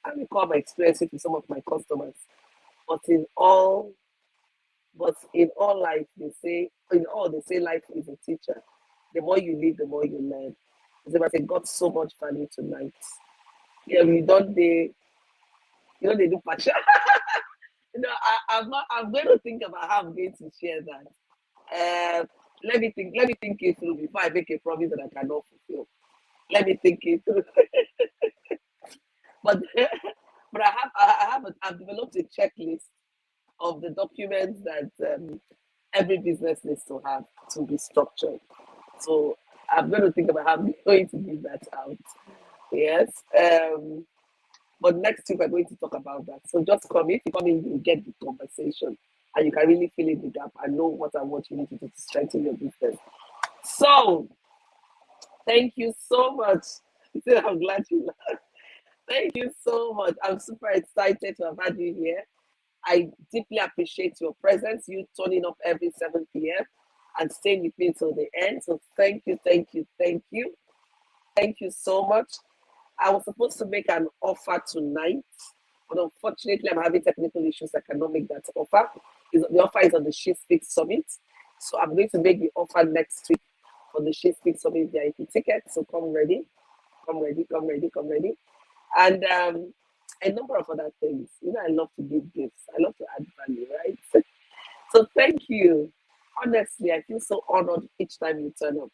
I recall my experiences with some of my customers. But in all life, they say life is a teacher. The more you live, the more you learn. Uzoma said, got so much value tonight. Yeah, they do passion. I'm going to think about how I'm going to share that. Let me think it through before I make a promise that I cannot fulfill. Let me think it through. but I've developed a checklist of the documents that every business needs to have to be structured. So I'm going to think about how I'm going to give that out. Yes. But next week we're going to talk about that. So just come. If you come in, you get the conversation and you can really fill in the gap and know what you need to do to strengthen your business. So thank you so much. I'm glad you laughed. Thank you so much. I'm super excited to have had you here. I deeply appreciate your presence, you turning up every 7 p.m. and staying with me till the end. So thank you. Thank you so much. I was supposed to make an offer tonight, but unfortunately, I'm having technical issues. I cannot make that offer. The offer is on the She Speaks Summit. So I'm going to make the offer next week for the Shakespeare Summit VIP ticket. So come ready, come ready, come ready, come ready. And a number of other things. You know, I love to give gifts. I love to add value, right? So thank you. Honestly, I feel so honored each time you turn up.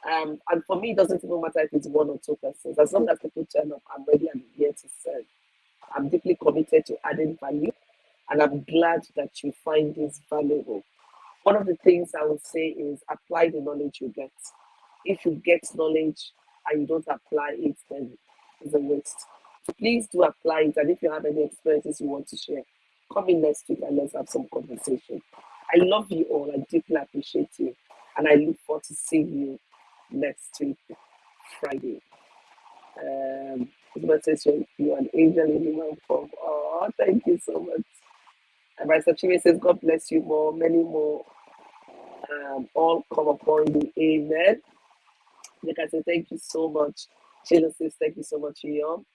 And for me, it doesn't even matter if it's one or two persons. As long as people turn up, I'm ready and here to serve. I'm deeply committed to adding value, and I'm glad that you find this valuable. One of the things I would say is apply the knowledge you get. If you get knowledge and you don't apply it, then it's a waste. So please do apply it. And if you have any experiences you want to share, come in next week and let's have some conversation. I love you all. I deeply appreciate you. And I look forward to seeing you next week, Friday. You an angel in human form. Oh, thank you so much. And my Chime says, God bless you more, many more. All come upon you. Amen. Like I said, thank you so much. Sheila says, thank you so much, Ian.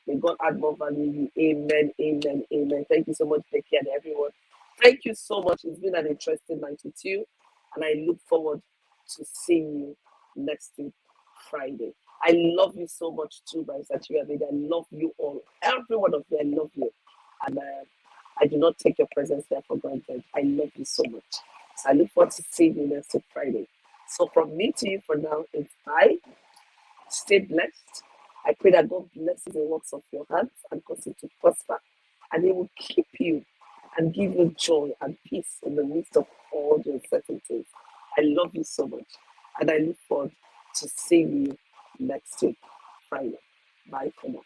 May God add more value. Amen, amen, amen. Thank you so much, Becky, and everyone. Thank you so much. It's been an interesting night with you, and I look forward to seeing you next week, Friday. I love you so much too, my Chime. I love you all. Every one of you, I love you. And I do not take your presence there for granted. I love you so much. So I look forward to seeing you next week, Friday. So from me to you for now, it's bye. Stay blessed. I pray that God blesses the works of your hands and cause it to prosper. And He will keep you and give you joy and peace in the midst of all the uncertainties. I love you so much. And I look forward to seeing you next week, Friday. Bye for now.